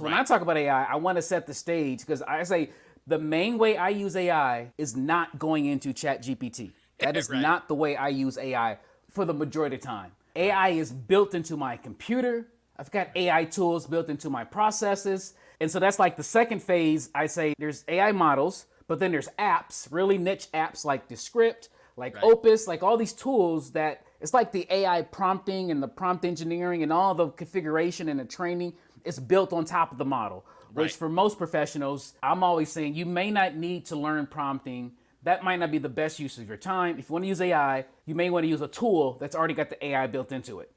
So when I talk about AI, I want to set the stage because I say the main way I use AI is not going into ChatGPT. That is Right. not the way I use AI for the majority of the time. AI is built into my computer. I've got AI tools built into my processes. And so that's like the second phase. I say there's AI models, but then there's apps, really niche apps like Descript, like Right. Opus, like all these tools that it's like the AI prompting and the prompt engineering and all the configuration and the training is built on top of the model, which Right. for most professionals, I'm always saying you may not need to learn prompting. That might not be the best use of your time. If you want to use AI, you may want to use a tool that's already got the AI built into it.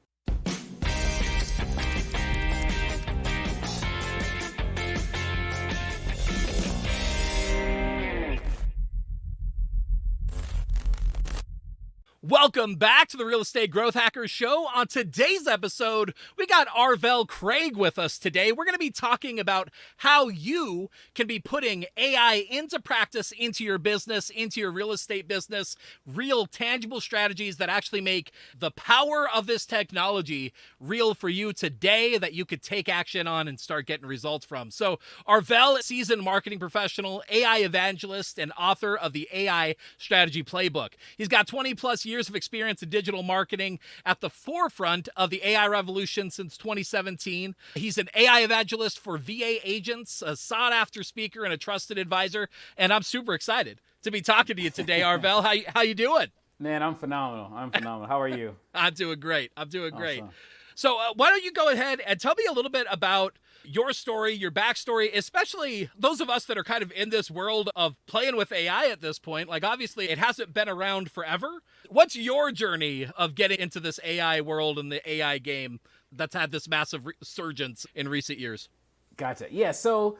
Welcome back to the Real Estate Growth Hackers Show. On today's episode, we got Arvell Craig with us today. We're going to be talking about how you can be putting AI into practice, into your business, into your real estate business, real tangible strategies that actually make the power of this technology real for you today that you could take action on and start getting results from. So Arvell, seasoned marketing professional, AI evangelist, and author of the AI Strategy Playbook. He's got 20 plus years of experience in digital marketing, at the forefront of the AI revolution since 2017. He's an AI evangelist for VA agents, a sought-after speaker, and a trusted advisor. And I'm super excited to be talking to you today, Arvell. How you doing? Man, I'm phenomenal. How are you? I'm doing great. Awesome. So why don't you go ahead and tell me a little bit about your story, your backstory, especially those of us that are kind of in this world of playing with AI at this point. Like, obviously, it hasn't been around forever. What's your journey of getting into this AI world and the AI game that's had this massive resurgence in recent years? Gotcha. Yeah, so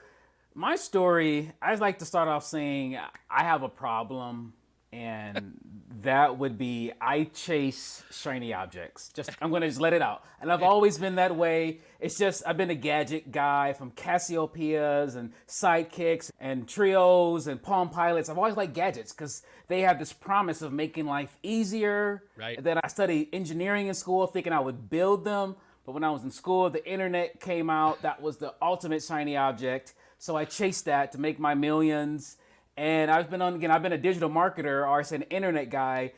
my story, I'd like to start off saying I have a problem, and that would be I chase shiny objects. I'm gonna just let it out. And I've always been that way. It's just I've been a gadget guy from Cassiopeias and Sidekicks and Trios and Palm Pilots. I've always liked gadgets because they have this promise of making life easier. Right. And then I studied engineering in school thinking I would build them. But when I was in school, the internet came out. That was the ultimate shiny object. So I chased that to make my millions. And I've been a digital marketer, or I say an internet guy,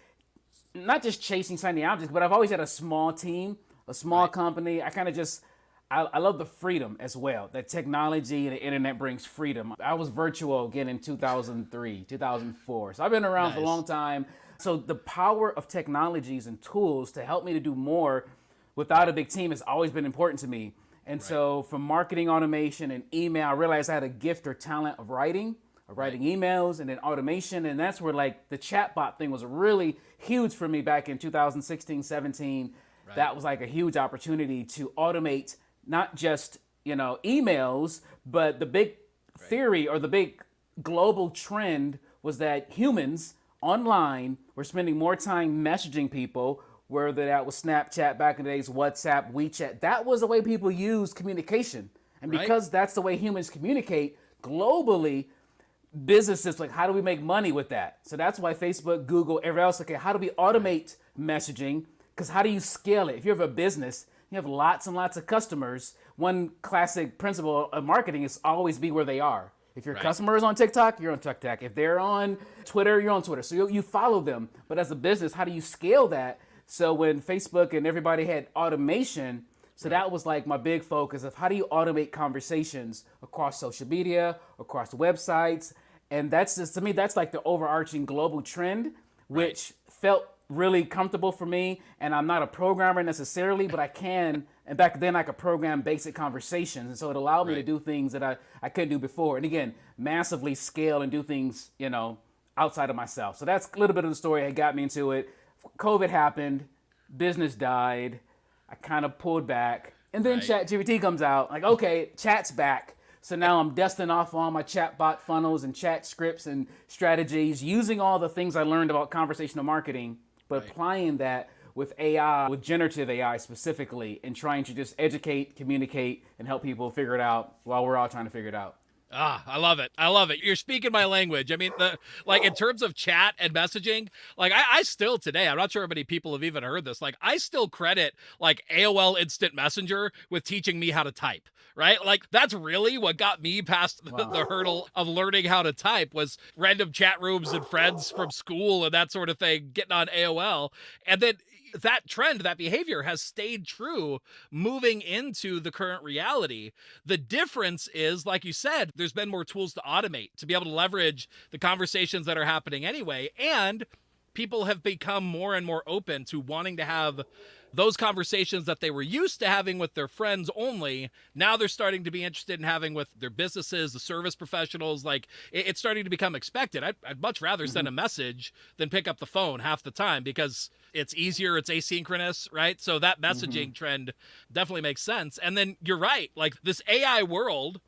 not just chasing shiny objects, but I've always had a small team, a small company. I love the freedom as well. That technology and the internet brings freedom. I was virtuoso again in 2003, 2004. So I've been around for a long time. So the power of technologies and tools to help me to do more without a big team has always been important to me. And so from marketing automation and email, I realized I had a gift or talent of writing emails, and then automation. And that's where like the chatbot thing was really huge for me back in 2016, 17. That was like a huge opportunity to automate not just, emails, but the big theory or the big global trend was that humans online were spending more time messaging people, whether that was Snapchat back in the days, WhatsApp, WeChat. That was the way people used communication. And because that's the way humans communicate globally, businesses like, how do we make money with that? So that's why Facebook, Google, everyone else, okay, how do we automate messaging? Because how do you scale it? If you have a business, you have lots and lots of customers. One classic principle of marketing is always be where they are. If your customer is on TikTok, you're on TikTok. If they're on Twitter, you're on Twitter. So you follow them. But as a business, how do you scale that? So when Facebook and everybody had automation, so that was like my big focus of how do you automate conversations across social media, across websites. And that's just, to me, that's like the overarching global trend, which felt really comfortable for me. And I'm not a programmer necessarily, but I can. And back then I could program basic conversations. And so it allowed me to do things that I couldn't do before. And again, massively scale and do things, outside of myself. So that's a little bit of the story that got me into it. COVID happened, business died. I kind of pulled back. And then ChatGPT comes out. Like, okay, chat's back. So now I'm dusting off all my chatbot funnels and chat scripts and strategies, using all the things I learned about conversational marketing, but applying that with AI, with generative AI specifically, and trying to just educate, communicate, and help people figure it out while we're all trying to figure it out. Ah, I love it. I love it. You're speaking my language. I mean, like in terms of chat and messaging, like I still today, I'm not sure how many people have even heard this. Like I still credit like AOL Instant Messenger with teaching me how to type, right? Like that's really what got me past the hurdle of learning how to type was random chat rooms and friends from school and that sort of thing, getting on AOL. And then that trend, that behavior has stayed true moving into the current reality. The difference is, like you said, there's been more tools to automate, to be able to leverage the conversations that are happening anyway. And people have become more and more open to wanting to have those conversations that they were used to having with their friends only. Now they're starting to be interested in having with their businesses, the service professionals. Like it's starting to become expected. I'd much rather send a message than pick up the phone half the time because it's easier, it's asynchronous, right? So that messaging trend definitely makes sense. And then you're right, like this AI world,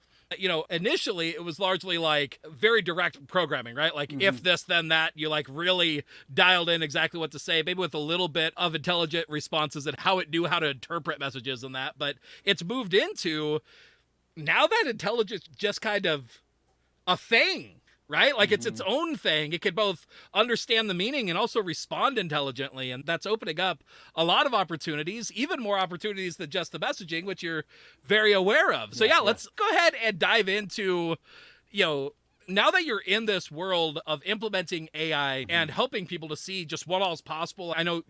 initially it was largely like very direct programming, right? Like if this, then that, you like really dialed in exactly what to say, maybe with a little bit of intelligent responses and how it knew how to interpret messages and that. But it's moved into now that intelligence just kind of a thing, right? Like it's its own thing. It can both understand the meaning and also respond intelligently. And that's opening up a lot of opportunities, even more opportunities than just the messaging, which you're very aware of. So yeah, let's go ahead and dive into, now that you're in this world of implementing AI and helping people to see just what all is possible. I know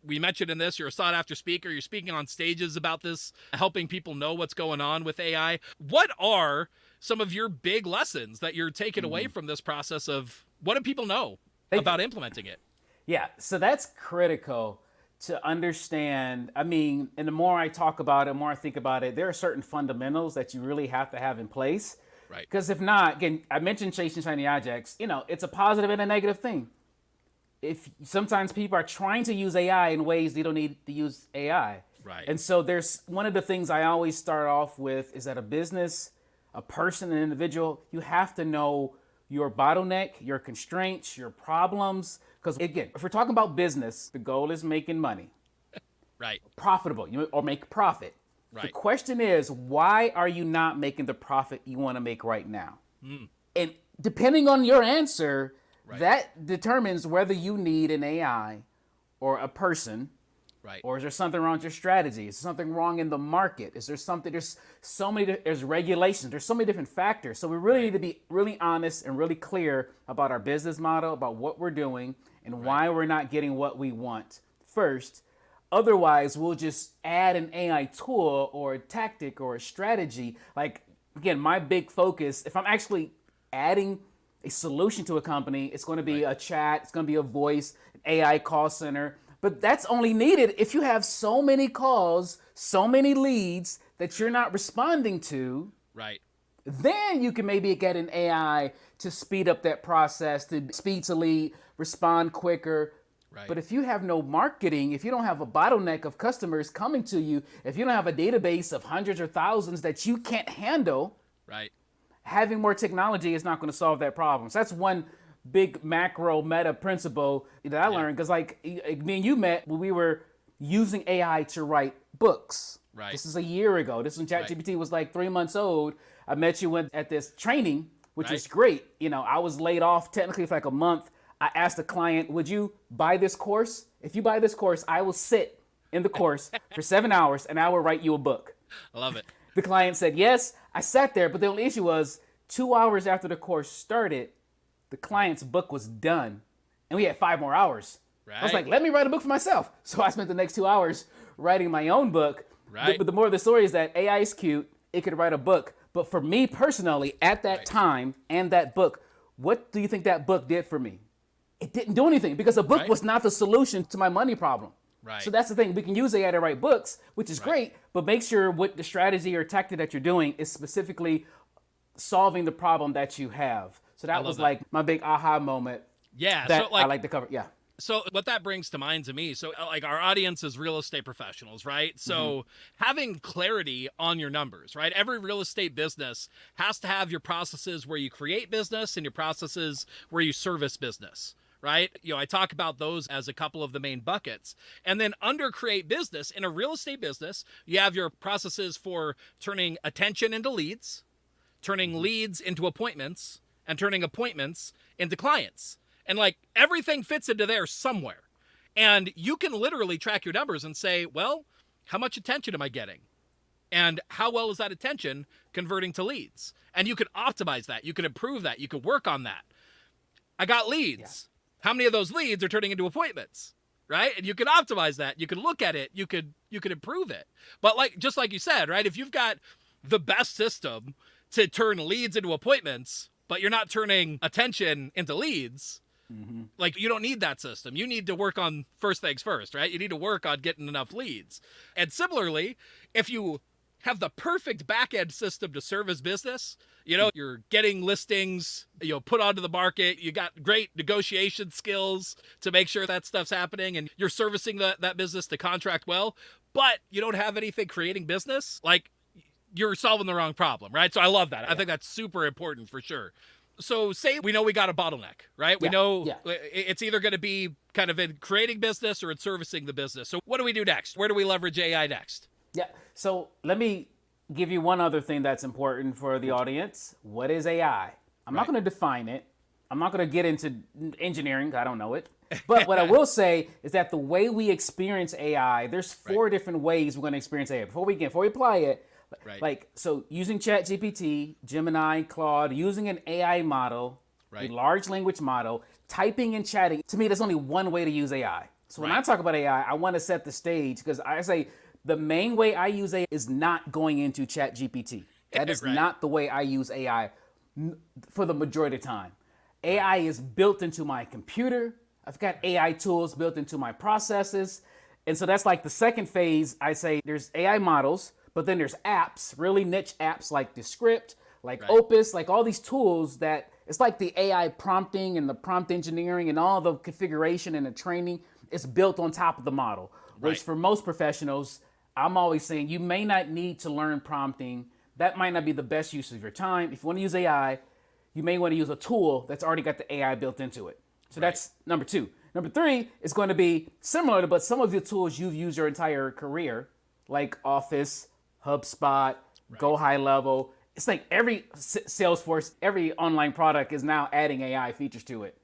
we mentioned in this, you're a sought after speaker. You're speaking on stages about this, helping people know what's going on with AI. What are some of your big lessons that you're taking away from this process of what do people know about implementing it? Yeah, so that's critical to understand. I mean, and the more I talk about it, the more I think about it, there are certain fundamentals that you really have to have in place. Right. Because if not, again, I mentioned chasing shiny objects, it's a positive and a negative thing. If sometimes people are trying to use AI in ways they don't need to use AI. Right. And so there's one of the things I always start off with is that a business, a person, an individual, you have to know your bottleneck, your constraints, your problems. Because again, if we're talking about business, the goal is making money. Right. Profitable, or make profit. Right. The question is, why are you not making the profit you want to make right now? And depending on your answer, that determines whether you need an AI or a person. Right. Or is there something wrong with your strategy? Is there something wrong in the market? Is there something, there's regulations, there's so many different factors. So we really need to be really honest and really clear about our business model, about what we're doing and why we're not getting what we want first. Otherwise, we'll just add an AI tool or a tactic or a strategy. Like, again, my big focus, if I'm actually adding a solution to a company, it's going to be a chat, it's going to be a voice, an AI call center. But that's only needed if you have so many calls, so many leads that you're not responding to. Right. Then you can maybe get an AI to speed up that process, to speed to lead, respond quicker. Right. But if you have no marketing, if you don't have a bottleneck of customers coming to you, if you don't have a database of hundreds or thousands that you can't handle, having more technology is not going to solve that problem. So that's one big macro meta principle that I learned, because like me and you met when we were using AI to write books. Right. This is a year ago. This when ChatGPT was like 3 months old. I met you at this training, which was great. I was laid off technically for like a month. I asked the client, would you buy this course? If you buy this course, I will sit in the course for 7 hours and I will write you a book. I love it. The client said yes. I sat there, but the only issue was 2 hours after the course started, the client's book was done, and we had 5 more hours. I was like, let me write a book for myself. So I spent the next 2 hours writing my own book. But the more of the story is that AI is cute. It could write a book. But for me personally, at that time and that book, what do you think that book did for me? It didn't do anything, because a book was not the solution to my money problem. Right. So that's the thing. We can use AI to write books, which is great, but make sure what the strategy or tactic that you're doing is specifically solving the problem that you have. So that was like my big aha moment. Yeah. That so like, I like to cover. Yeah. So what that brings to mind to me, so like our audience is real estate professionals, right? So having clarity on your numbers, right? Every real estate business has to have your processes where you create business and your processes where you service business, right? I talk about those as a couple of the main buckets. And then under create business, in a real estate business, you have your processes for turning attention into leads, turning leads into appointments, and turning appointments into clients. And like everything fits into there somewhere. And you can literally track your numbers and say, well, how much attention am I getting? And how well is that attention converting to leads? And you can optimize that. You can improve that. You can work on that. I got leads. Yeah. How many of those leads are turning into appointments? Right? And you can optimize that. You can look at it. You could improve it. But just like you said, right? If you've got the best system to turn leads into appointments, but you're not turning attention into leads, like you don't need that system. You need to work on first things first, right? You need to work on getting enough leads. And similarly, if you have the perfect back-end system to service business, you're getting listings, put onto the market, you got great negotiation skills to make sure that stuff's happening, and you're servicing that business to contract well, but you don't have anything creating business, like you're solving the wrong problem, right? So I love that. I think that's super important for sure. So say we know we got a bottleneck, right? We know it's either going to be kind of in creating business or in servicing the business. So what do we do next? Where do we leverage AI next? Yeah. So let me give you one other thing that's important for the audience. What is AI? I'm not going to define it. I'm not going to get into engineering. I don't know it. But what I will say is that the way we experience AI, there's four different ways we're going to experience AI. Before we apply it, so using ChatGPT, Gemini, Claude, using an AI model, a large language model, typing and chatting. To me, there's only one way to use AI. So when I talk about AI, I want to set the stage because I say the main way I use AI is not going into ChatGPT. That is not the way I use AI for the majority of the time. AI is built into my computer. I've got AI tools built into my processes. And so that's like the second phase. I say there's AI models, but then there's apps, really niche apps like Descript, like Opus, like all these tools that it's like the AI prompting and the prompt engineering and all the configuration and the training is built on top of the model, which for most professionals, I'm always saying you may not need to learn prompting. That might not be the best use of your time. If you want to use AI, you may want to use a tool that's already got the AI built into it. So that's number two. Number three is going to be similar, but some of the tools you've used your entire career, like Office, HubSpot, Go High Level. It's like every Salesforce, every online product is now adding AI features to it.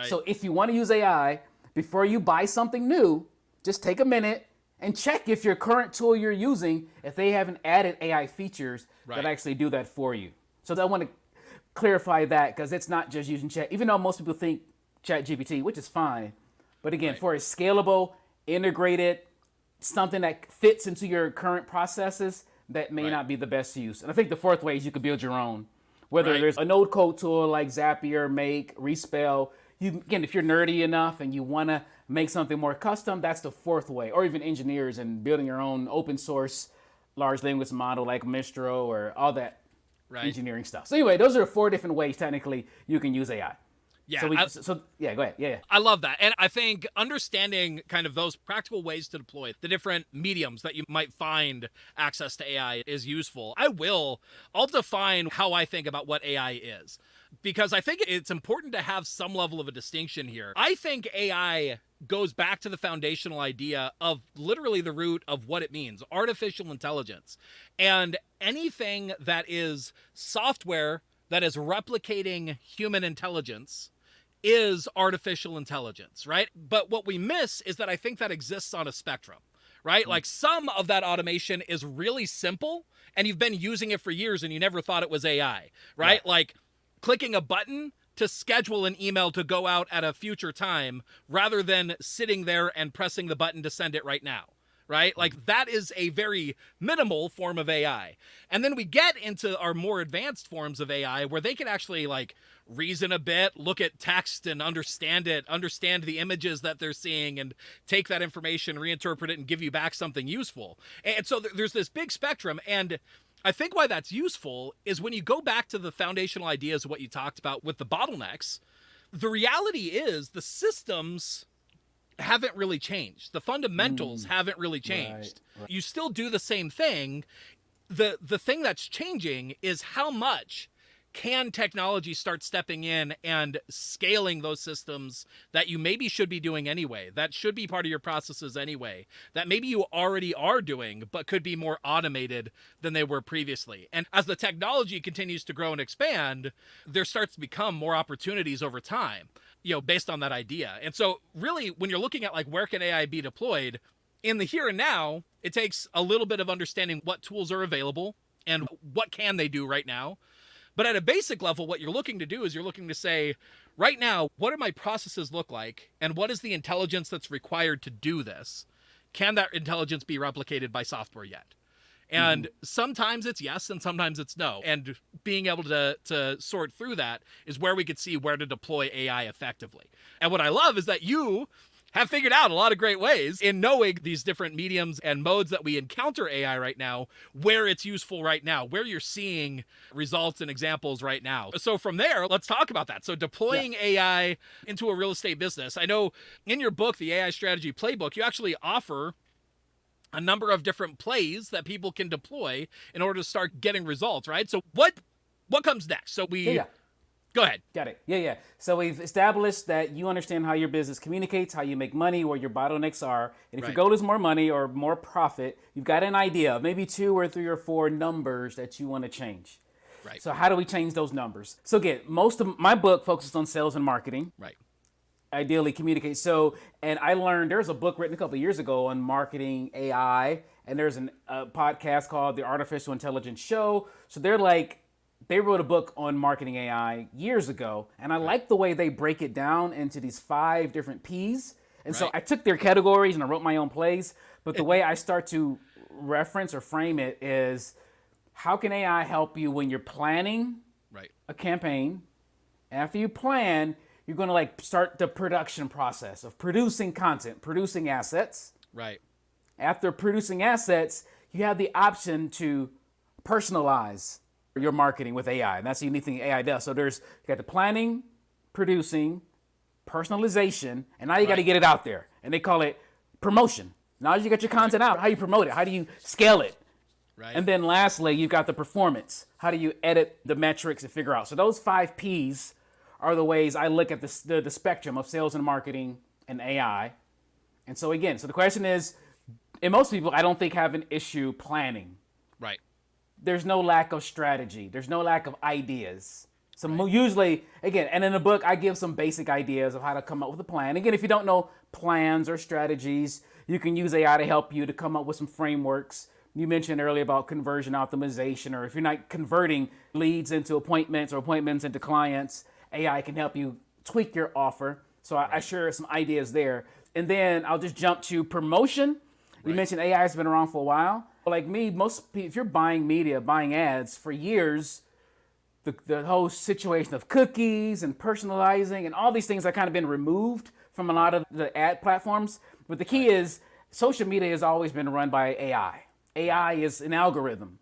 So if you want to use AI, before you buy something new, just take a minute and check if your current tool you're using, if they haven't added AI features that actually do that for you. So I want to clarify that because it's not just using chat, even though most people think ChatGPT, which is fine. But again, for a scalable, integrated, something that fits into your current processes, that may not be the best use. And I think the fourth way is you could build your own. Whether there's a node code tool like Zapier, Make, Respell. Again, if you're nerdy enough and you want to make something more custom, that's the fourth way. Or even engineers and building your own open source large language model like Mistral or all that engineering stuff. So anyway, those are 4 different ways technically you can use AI. Yeah. Go ahead. Yeah. I love that. And I think understanding kind of those practical ways to deploy the different mediums that you might find access to AI is useful. I'll define how I think about what AI is, because I think it's important to have some level of a distinction here. I think AI goes back to the foundational idea of literally the root of what it means, artificial intelligence. And anything that is software that is replicating human intelligence is artificial intelligence, right? But what we miss is that I think that exists on a spectrum, right? Like some of that automation is really simple and you've been using it for years and you never thought it was AI, right? Like clicking a button to schedule an email to go out at a future time rather than sitting there and pressing the button to send it right now. Right? Like that is a very minimal form of AI. And then we get into our more advanced forms of AI where they can actually like reason a bit, look at text and understand it, understand the images that they're seeing and take that information, reinterpret it and give you back something useful. And so there's this big spectrum. And I think why that's useful is when you go back to the foundational ideas of what you talked about with the bottlenecks, the reality is the systems haven't really changed. The fundamentals haven't really changed. Right. You still do the same thing. The thing that's changing is how much can technology start stepping in and scaling those systems that you maybe should be doing anyway, that should be part of your processes anyway, that maybe you already are doing, but could be more automated than they were previously? And as the technology continues to grow and expand, there starts to become more opportunities over time, based on that idea. And so really, when you're looking at like, where can AI be deployed in the here and now, it takes a little bit of understanding what tools are available and what can they do right now. But at a basic level, what you're looking to do is you're looking to say, right now, what do my processes look like? And what is the intelligence that's required to do this? Can that intelligence be replicated by software yet? And sometimes it's yes, and sometimes it's no. And being able to sort through that is where we could see where to deploy AI effectively. And what I love is that you have figured out a lot of great ways in knowing these different mediums and modes that we encounter AI right now, where it's useful right now, where you're seeing results and examples right now. So from there, let's talk about that. So deploying AI into a real estate business. I know in your book, the AI Strategy Playbook, you actually offer a number of different plays that people can deploy in order to start getting results, right? So what comes next? So Go ahead. Got it. Yeah. So we've established that you understand how your business communicates, how you make money, where your bottlenecks are. And if your goal is more money or more profit, you've got an idea of maybe 2 or 3 or 4 numbers that you want to change. Right. So how do we change those numbers? So again, most of my book focuses on sales and marketing. Right. Ideally communicate. And I learned there's a book written a couple of years ago on marketing AI, and there's a podcast called The Artificial Intelligence Show. So they wrote a book on marketing AI years ago, and I like the way they break it down into these 5 different P's. And so I took their categories and I wrote my own plays, but the way I start to reference or frame it is, how can AI help you when you're planning a campaign? After you plan, you're going to start the production process of producing content, producing assets. Right. After producing assets, you have the option to personalize your marketing with AI. And that's the unique thing AI does. So you got the planning, producing, personalization, and now you got to get it out there. And they call it promotion. Now you got your content out. How do you promote it? How do you scale it? Right. And then lastly, you've got the performance. How do you edit the metrics and figure out? So those 5 Ps are the ways I look at the spectrum of sales and marketing and AI. And so again, the question is, and most people I don't think have an issue planning. Right. There's no lack of strategy. There's no lack of ideas. So usually, again, and in the book, I give some basic ideas of how to come up with a plan. Again, if you don't know plans or strategies, you can use AI to help you to come up with some frameworks. You mentioned earlier about conversion optimization, or if you're not converting leads into appointments or appointments into clients, AI can help you tweak your offer. So I share some ideas there. And then I'll just jump to promotion. You mentioned AI has been around for a while. Like me, most people, if you're buying media, buying ads for years, the whole situation of cookies and personalizing and all these things have kind of been removed from a lot of the ad platforms. But the key is social media has always been run by AI. AI is an algorithm.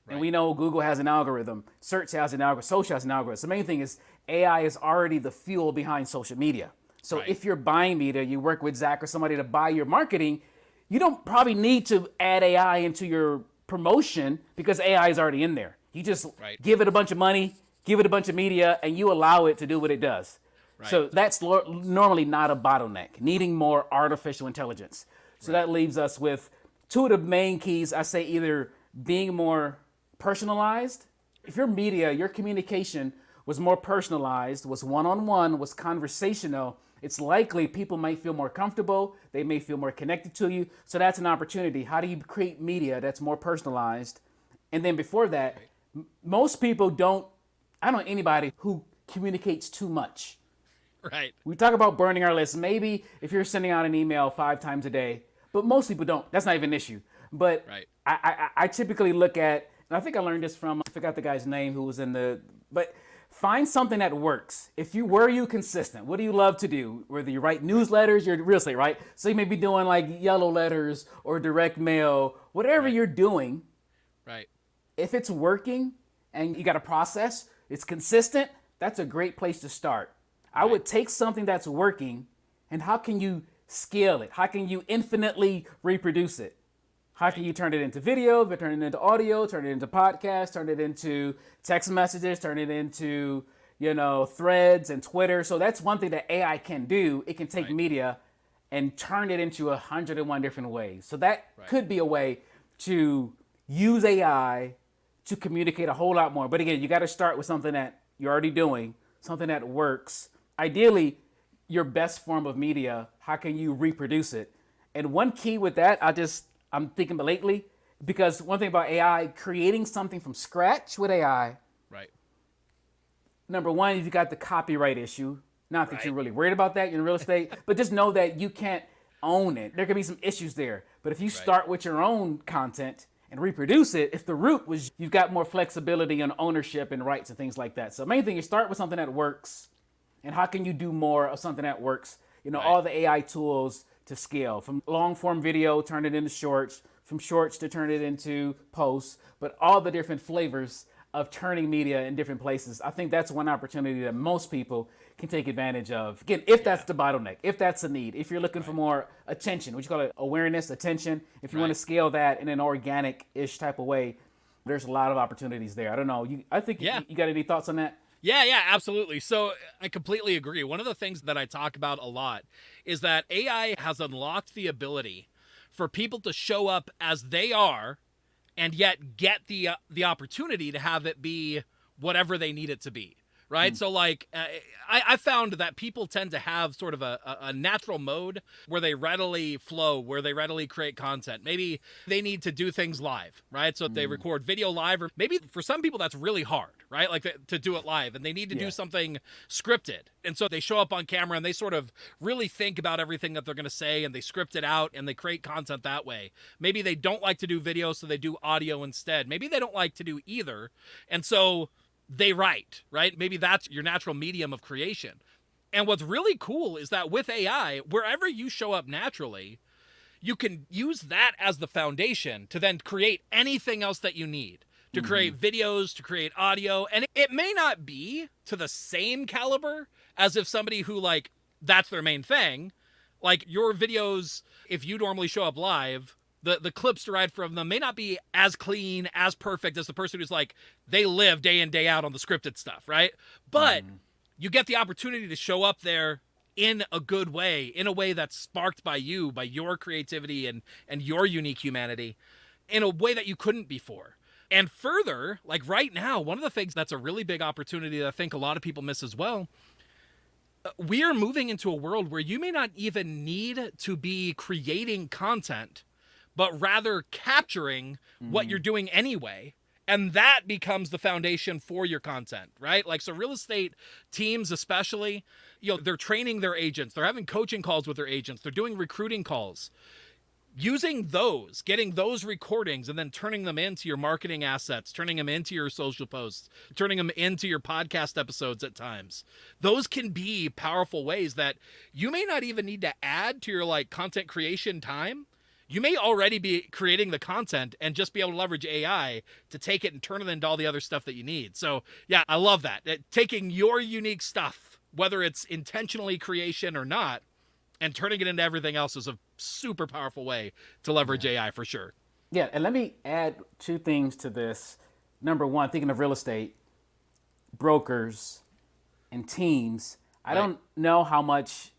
And we know Google has an algorithm, search has an algorithm, social has an algorithm. The main thing is AI is already the fuel behind social media. So if you're buying media, you work with Zach or somebody to buy your marketing, you don't probably need to add AI into your promotion because AI is already in there. You just give it a bunch of money, give it a bunch of media, and you allow it to do what it does. So that's normally not a bottleneck, needing more artificial intelligence. So that leaves us with 2 of the main keys. I say either being more personalized. If your media, your communication was more personalized, was one-on-one, was conversational, it's likely people might feel more comfortable. They may feel more connected to you. So that's an opportunity. How do you create media that's more personalized? And then before that, most people I don't know anybody who communicates too much. Right. We talk about burning our lists. Maybe if you're sending out an email 5 times a day, but most people don't. That's not even an issue. But I typically look at, and I think I learned this from, I forgot the guy's name who was but find something that works. Where are you consistent? What do you love to do? Whether you write newsletters, you're real estate, right? So you may be doing like yellow letters or direct mail, whatever you're doing. Right. If it's working and you got a process, it's consistent, that's a great place to start. I would take something that's working and how can you scale it? How can you infinitely reproduce it? How can you turn it into video, but turn it into audio, turn it into podcast, turn it into text messages, turn it into, threads and Twitter. So that's one thing that AI can do. It can take media and turn it into 101 different ways. So that could be a way to use AI to communicate a whole lot more. But again, you got to start with something that you're already doing, something that works. Ideally, your best form of media, how can you reproduce it? And one key with that, I'm thinking lately, because one thing about AI, creating something from scratch with AI, number one, you've got the copyright issue. Not that you're really worried about that, you're in real estate, but just know that you can't own it. There could be some issues there. But if you start with your own content and reproduce it, if the root was, you've got more flexibility on ownership and rights and things like that. So the main thing is start with something that works. And how can you do more of something that works? All the AI tools to scale, from long form video, turn it into shorts, from shorts to turn it into posts, but all the different flavors of turning media in different places. I think that's one opportunity that most people can take advantage of. Again, if that's the bottleneck, if that's the need, if you're looking for more attention, what you call it, awareness, attention, if you want to scale that in an organic-ish type of way, there's a lot of opportunities there. I don't know. You got any thoughts on that? Yeah, absolutely. So I completely agree. One of the things that I talk about a lot is that AI has unlocked the ability for people to show up as they are and yet get the opportunity to have it be whatever they need it to be. Right. So I found that people tend to have sort of a natural mode where they readily flow, where they readily create content. Maybe they need to do things live. Right. So if they record video live, or maybe for some people that's really hard. Right. Like to do it live, and they need to do something scripted. And so they show up on camera and they sort of really think about everything that they're going to say, and they script it out and they create content that way. Maybe they don't like to do video, so they do audio instead. Maybe they don't like to do either. And so they write, right? Maybe that's your natural medium of creation. And what's really cool is that with AI, wherever you show up naturally, you can use that as the foundation to then create anything else that you need, to create videos, to create audio. And it may not be to the same caliber as if somebody who that's their main thing. Like your videos, if you normally show up live, the clips derived from them may not be as clean, as perfect as the person who's they live day in, day out on the scripted stuff, right? But you get the opportunity to show up there in a good way, in a way that's sparked by you, by your creativity and your unique humanity, in a way that you couldn't before. And further, right now, one of the things that's a really big opportunity that I think a lot of people miss as well, we are moving into a world where you may not even need to be creating content, but rather capturing what you're doing anyway. And that becomes the foundation for your content, right? So real estate teams especially, they're training their agents. They're having coaching calls with their agents. They're doing recruiting calls. Using those, getting those recordings and then turning them into your marketing assets, turning them into your social posts, turning them into your podcast episodes at times. Those can be powerful ways that you may not even need to add to your content creation time. You may already be creating the content and just be able to leverage AI to take it and turn it into all the other stuff that you need. So yeah, I love that. Taking your unique stuff, whether it's intentionally creation or not, and turning it into everything else is a super powerful way to leverage AI for sure. Yeah, and let me add two things to this. Number one, thinking of real estate, brokers and teams, I don't know how much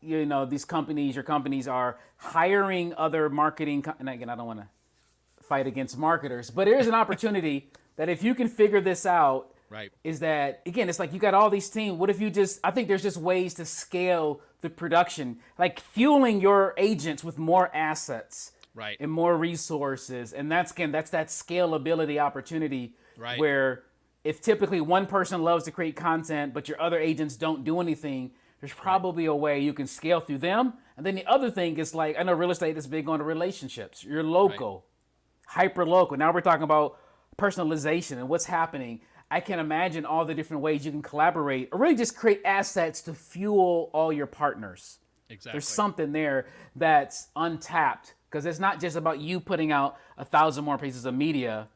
these companies, your companies are hiring other marketing, and again, I don't want to fight against marketers, but there is an opportunity that if you can figure this out, is that, again, it's you got all these teams. What if you I think there's just ways to scale the production, fueling your agents with more assets and more resources. And that's that scalability opportunity where if typically one person loves to create content, but your other agents don't do anything, there's probably a way you can scale through them. And then the other thing is I know real estate is big on the relationships. You're local, hyper local. Now we're talking about personalization and what's happening. I can imagine all the different ways you can collaborate or really just create assets to fuel all your partners. Exactly. There's something there that's untapped because it's not just about you putting out 1,000 more pieces of media.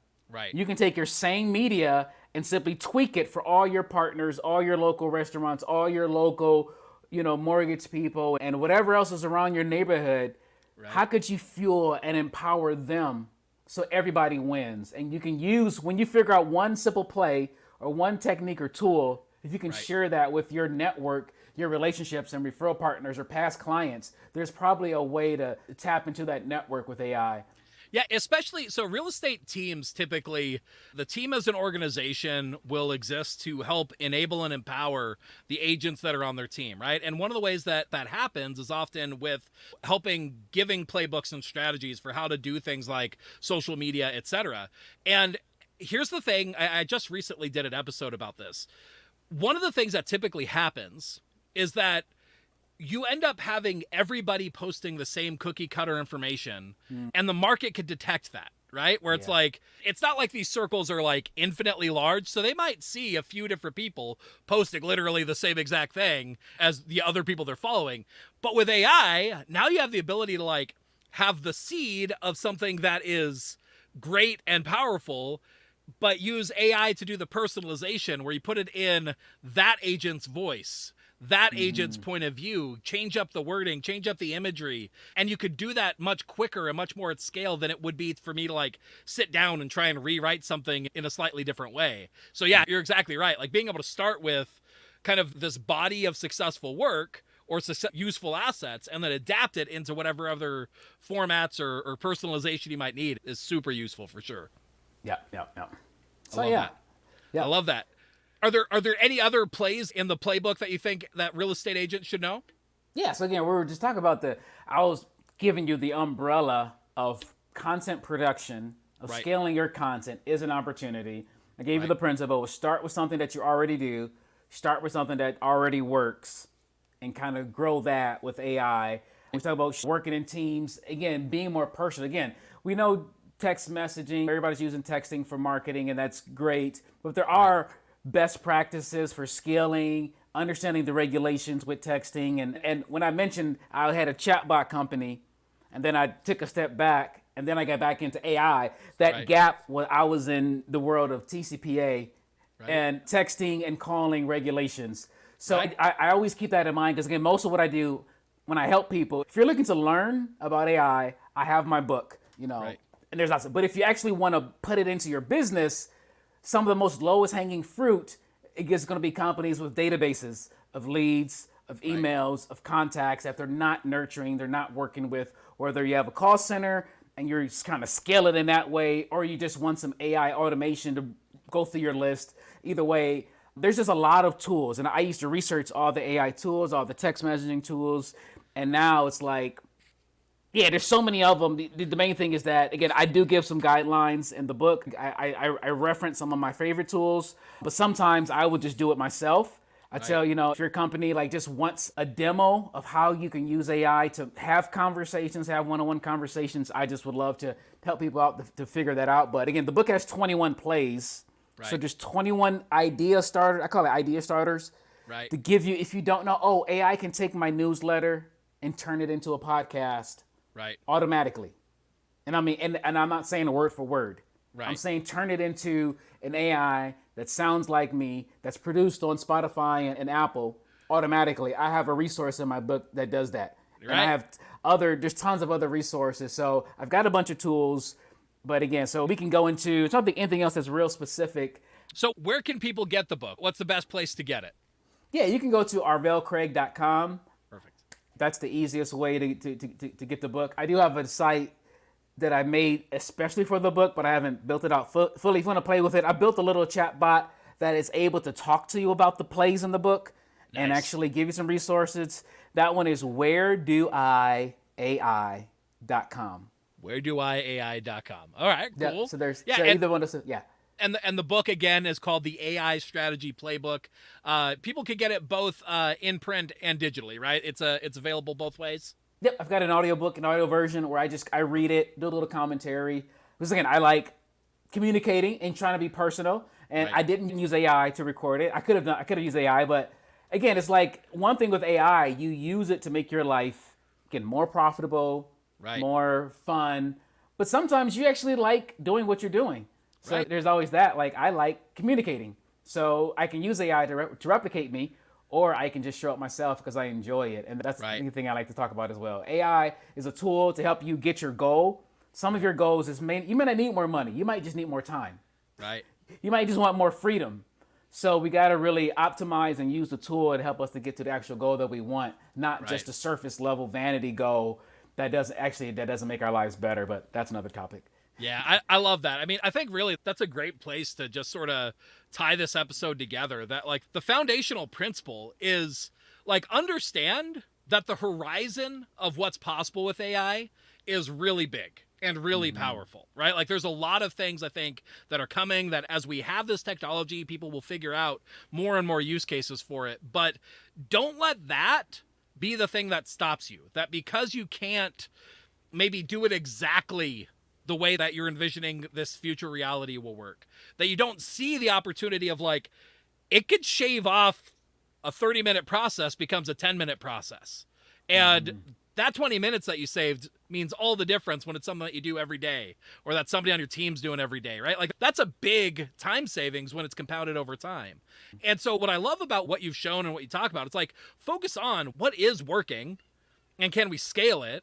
You can take your same media and simply tweak it for all your partners, all your local restaurants, all your local, mortgage people, and whatever else is around your neighborhood. How could you fuel and empower them so everybody wins? And you can use, when you figure out one simple play or one technique or tool, if you can share that with your network, your relationships and referral partners or past clients, there's probably a way to tap into that network with AI. Yeah, especially so real estate teams typically, the team as an organization will exist to help enable and empower the agents that are on their team, right? And one of the ways that that happens is often with helping giving playbooks and strategies for how to do things like social media, etc. And here's the thing, I just recently did an episode about this. One of the things that typically happens is that you end up having everybody posting the same cookie cutter information, and the market could detect that, right? Where it's like, it's not like these circles are like infinitely large. So they might see a few different people posting literally the same exact thing as the other people they're following. But with AI, now you have the ability to like have the seed of something that is great and powerful, but use AI to do the personalization where you put it in that agent's voice, that agent's point of view, change up the wording, change up the imagery. And you could do that much quicker and much more at scale than it would be for me to like sit down and try and rewrite something in a slightly different way. So yeah, you're exactly right. Like being able to start with kind of this body of successful work or useful assets and then adapt it into whatever other formats or personalization you might need is super useful for sure. Yeah. So I love that. Are there any other plays in the playbook that you think that real estate agents should know? Yeah, so again, we were just talking about I was giving you the umbrella of content production, of scaling your content is an opportunity. I gave you the principle, start with something that you already do, start with something that already works, and kind of grow that with AI. We talk about working in teams, again, being more personal. Again, we know text messaging, everybody's using texting for marketing, and that's great, but there are best practices for scaling, understanding the regulations with texting. And when I mentioned I had a chatbot company, and then I took a step back, and then I got back into AI, that gap was I was in the world of TCPA and texting and calling regulations. So I always keep that in mind, because again, most of what I do when I help people, if you're looking to learn about AI, I have my book, and there's lots of, but if you actually want to put it into your business, some of the most lowest hanging fruit, it's going to be companies with databases of leads, of emails, of contacts that they're not nurturing, they're not working with, whether you have a call center and you're just kind of scale it in that way, or you just want some AI automation to go through your list. Either way, there's just a lot of tools. And I used to research all the AI tools, all the text messaging tools. And now it's like, yeah, there's so many of them. The main thing is that, again, I do give some guidelines in the book. I reference some of my favorite tools, but sometimes I would just do it myself. I tell, if your company like just wants a demo of how you can use AI to have conversations, have one-on-one conversations, I just would love to help people out to figure that out. But again, the book has 21 plays. So there's 21 idea starters. I call it idea starters. To give you, if you don't know, AI can take my newsletter and turn it into a podcast. Automatically. And I mean, and I'm not saying word for word. I'm saying turn it into an AI that sounds like me, that's produced on Spotify and Apple automatically. I have a resource in my book that does that. And I have there's tons of other resources. So I've got a bunch of tools, but again, so we can go into something, anything else that's real specific. So where can people get the book? What's the best place to get it? Yeah, you can go to arvellcraig.com. Perfect. That's the easiest way to get the book. I do have a site that I made especially for the book, but I haven't built it out fully. If you want to play with it, I built a little chat bot that is able to talk to you about the plays in the book and actually give you some resources. That one is wheredoiai.com. Wheredoiai.com. All right, cool. Yeah, so there's either one. And the book again is called the AI Strategy Playbook. People can get it both in print and digitally, right? It's available both ways. Yep, I've got an audiobook, an audio version where I read it, do a little commentary. Because again, I like communicating and trying to be personal, and I didn't use AI to record it. I could have used AI, but again, it's like one thing with AI, you use it to make your life get more profitable, more fun. But sometimes you actually like doing what you're doing. So there's always that. Like I like communicating, so I can use AI to replicate me, or I can just show up myself because I enjoy it. And that's Right. the thing I like to talk about as well. AI is a tool to help you get your goal. Some of your goals is you may not need more money. You might just need more time. Right. You might just want more freedom. So we got to really optimize and use the tool to help us to get to the actual goal that we want, not Right. just a surface level vanity goal that doesn't make our lives better. But that's another topic. Yeah, I love that. I mean, I think really that's a great place to just sort of tie this episode together. That like the foundational principle is like understand that the horizon of what's possible with AI is really big and really powerful, right? Like there's a lot of things I think that are coming that as we have this technology, people will figure out more and more use cases for it. But don't let that be the thing that stops you. That because you can't maybe do it exactly the way that you're envisioning this future reality will work, that you don't see the opportunity of like, it could shave off a 30-minute process becomes a 10-minute process. And that 20 minutes that you saved means all the difference when it's something that you do every day or that somebody on your team's doing every day, right? Like that's a big time savings when it's compounded over time. And so what I love about what you've shown and what you talk about, it's like focus on what is working and can we scale it?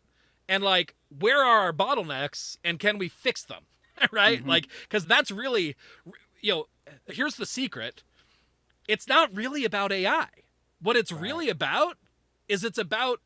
And like, where are our bottlenecks and can we fix them? Right? Like, because that's really, here's the secret. It's not really about AI. What it's really about is it's about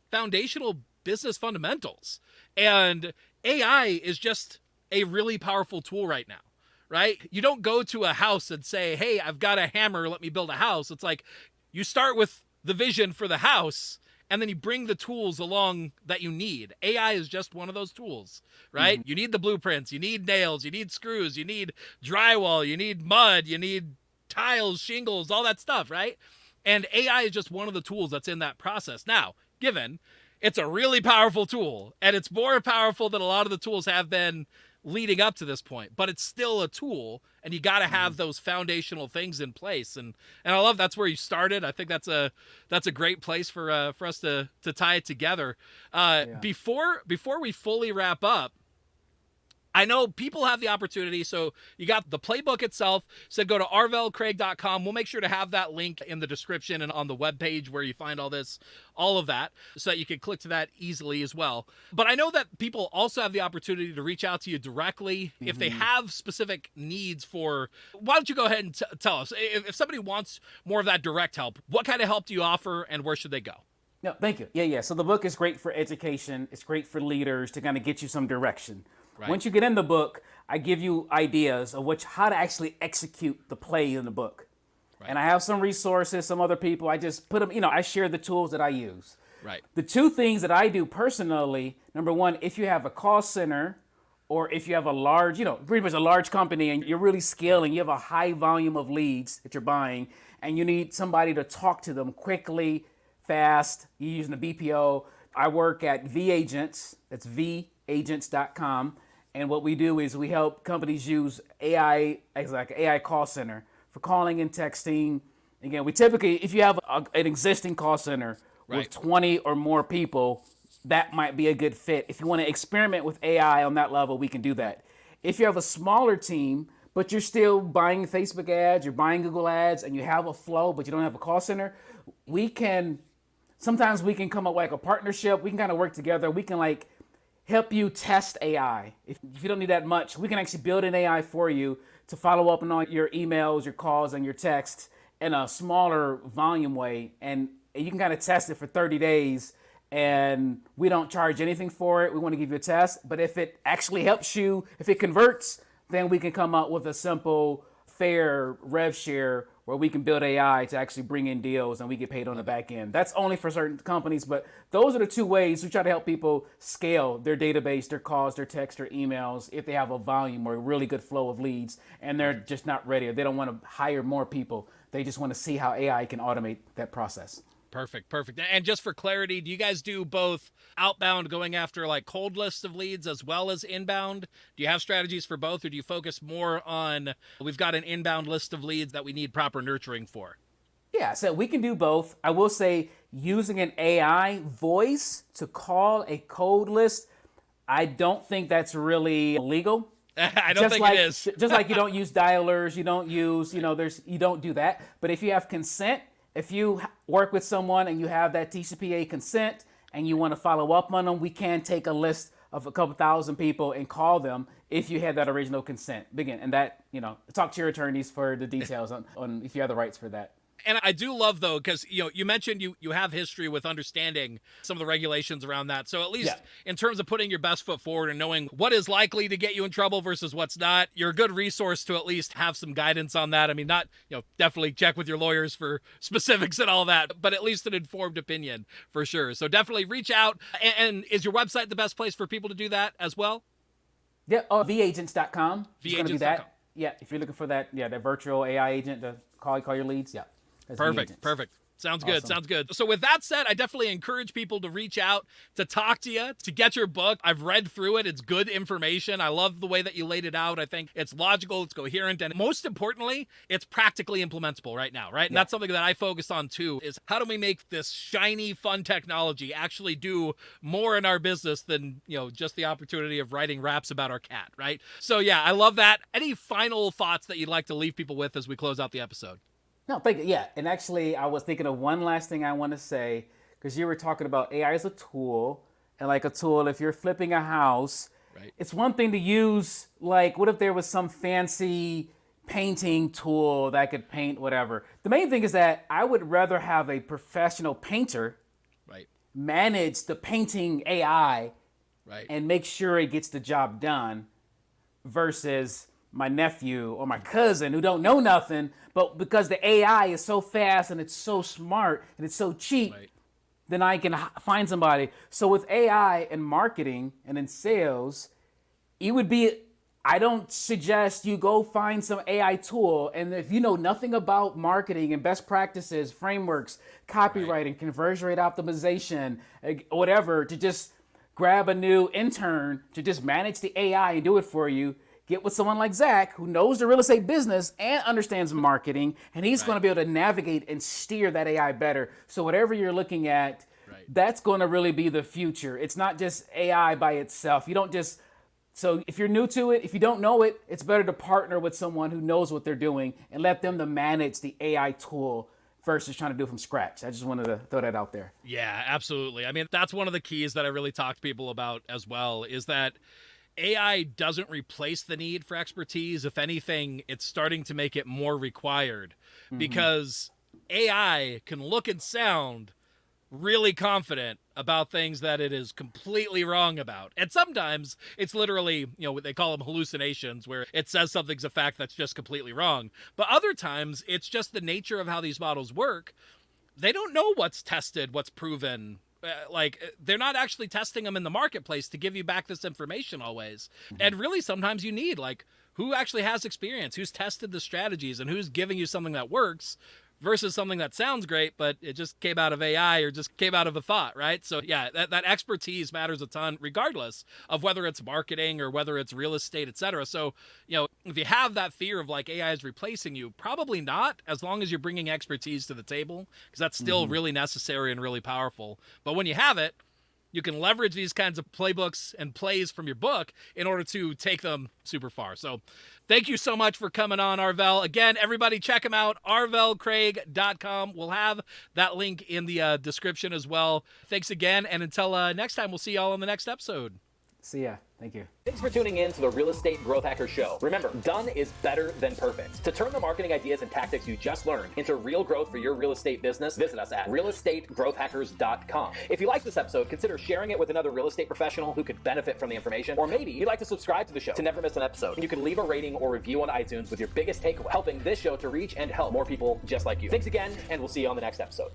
foundational business fundamentals. And AI is just a really powerful tool right now, right? You don't go to a house and say, hey, I've got a hammer, let me build a house. It's like you start with the vision for the house and then you bring the tools along that you need. AI is just one of those tools, right? You need the blueprints, you need nails, you need screws, you need drywall, you need mud, you need tiles, shingles, all that stuff, right? And AI is just one of the tools that's in that process. Now, given it's a really powerful tool and it's more powerful than a lot of the tools have been leading up to this point, but it's still a tool and you got to have those foundational things in place. And I love that's where you started. I think that's a great place for us to tie it together. Before we fully wrap up, I know people have the opportunity. So you got the playbook itself. So go to arvellcraig.com. We'll make sure to have that link in the description and on the webpage where you find all of that, so that you can click to that easily as well. But I know that people also have the opportunity to reach out to you directly if they have specific needs for, why don't you go ahead and tell us if somebody wants more of that direct help, what kind of help do you offer and where should they go? No, thank you. Yeah. So the book is great for education. It's great for leaders to kind of get you some direction. Right. Once you get in the book, I give you ideas of how to actually execute the play in the book. Right. And I have some resources, some other people. I just put them, I share the tools that I use. Right. The two things that I do personally, number one, if you have a call center or if you have a large, pretty much a large company and you're really scaling, you have a high volume of leads that you're buying and you need somebody to talk to them quickly, fast, you're using a BPO. I work at VAgents, that's vagents.com. And what we do is we help companies use AI as like an AI call center for calling and texting. Again, we typically, if you have an existing call center with 20 or more people, that might be a good fit. If you want to experiment with AI on that level, we can do that. If you have a smaller team, but you're still buying Facebook ads, you're buying Google ads, and you have a flow, but you don't have a call center, sometimes we can come up with like a partnership. We can kind of work together. We can help you test AI. If you don't need that much, we can actually build an AI for you to follow up on all your emails, your calls, and your texts in a smaller volume way. And you can kind of test it for 30 days. And we don't charge anything for it. We want to give you a test. But if it actually helps you, if it converts, then we can come up with a simple, fair rev share where we can build AI to actually bring in deals and we get paid on the back end. That's only for certain companies, but those are the two ways we try to help people scale their database, their calls, their texts, their emails, if they have a volume or a really good flow of leads and they're just not ready or they don't want to hire more people. They just want to see how AI can automate that process. Perfect. And just for clarity, do you guys do both outbound going after like cold lists of leads as well as inbound? Do you have strategies for both or do you focus more on we've got an inbound list of leads that we need proper nurturing for? Yeah, so we can do both. I will say using an AI voice to call a cold list, I don't think that's really legal. I don't think it is. Just like you don't use dialers, you don't use, you don't do that. But if you have consent if you work with someone and you have that TCPA consent and you want to follow up on them, we can take a list of a couple thousand people and call them if you had that original consent. Begin. And that, talk to your attorneys for the details on if you have the rights for that. And I do love, though, because you mentioned you have history with understanding some of the regulations around that. So at least in terms of putting your best foot forward and knowing what is likely to get you in trouble versus what's not, you're a good resource to at least have some guidance on that. I mean, not, definitely check with your lawyers for specifics and all that, but at least an informed opinion for sure. So definitely reach out. And is your website the best place for people to do that as well? Yeah, vagents.com. Vagents.com. Yeah, if you're looking for that, that virtual AI agent to call your leads, yeah. Perfect. Sounds good. Sounds good. So with that said, I definitely encourage people to reach out, to talk to you, to get your book. I've read through it. It's good information. I love the way that you laid it out. I think it's logical, it's coherent, and most importantly, it's practically implementable right now, right? And that's something that I focus on too, is how do we make this shiny, fun technology actually do more in our business than, just the opportunity of writing raps about our cat, right? So yeah, I love that. Any final thoughts that you'd like to leave people with as we close out the episode? No, thank you. Yeah, and actually, I was thinking of one last thing I want to say, because you were talking about AI as a tool, and like a tool, if you're flipping a house, it's one thing to use, like, what if there was some fancy painting tool that could paint whatever? The main thing is that I would rather have a professional painter manage the painting AI and make sure it gets the job done versus my nephew or my cousin who don't know nothing, but because the AI is so fast and it's so smart and it's so cheap, then I can find somebody. So with AI and marketing and in sales, I don't suggest you go find some AI tool. And if you know nothing about marketing and best practices, frameworks, copywriting, conversion rate optimization, whatever, to just grab a new intern to just manage the AI and do it for you. Get with someone like Zach, who knows the real estate business and understands marketing, and he's going to be able to navigate and steer that AI better. So whatever you're looking at, that's going to really be the future. It's not just AI by itself. So if you're new to it, if you don't know it, it's better to partner with someone who knows what they're doing and let them to manage the AI tool versus trying to do it from scratch. I just wanted to throw that out there. Yeah, absolutely. I mean, that's one of the keys that I really talk to people about as well, is that AI doesn't replace the need for expertise. If anything, it's starting to make it more required, because AI can look and sound really confident about things that it is completely wrong about. And sometimes it's literally, what they call them hallucinations, where it says something's a fact that's just completely wrong. But other times it's just the nature of how these models work. They don't know what's tested, what's proven. They're not actually testing them in the marketplace to give you back this information always. And really, sometimes you need, who actually has experience, who's tested the strategies, and who's giving you something that works versus something that sounds great, but it just came out of AI or just came out of a thought, right? So yeah, that expertise matters a ton, regardless of whether it's marketing or whether it's real estate, et cetera. So, if you have that fear of AI is replacing you, probably not, as long as you're bringing expertise to the table, because that's still really necessary and really powerful. But when you have it, you can leverage these kinds of playbooks and plays from your book in order to take them super far. So thank you so much for coming on, Arvell. Again, everybody check him out, arvellcraig.com. We'll have that link in the description as well. Thanks again, and until next time, we'll see y'all on the next episode. See ya. Thank you. Thanks for tuning in to the Real Estate Growth Hacker Show. Remember, done is better than perfect. To turn the marketing ideas and tactics you just learned into real growth for your real estate business, visit us at realestategrowthhackers.com. If you like this episode, consider sharing it with another real estate professional who could benefit from the information. Or maybe you'd like to subscribe to the show to never miss an episode. You can leave a rating or review on iTunes with your biggest takeaway, helping this show to reach and help more people just like you. Thanks again, and we'll see you on the next episode.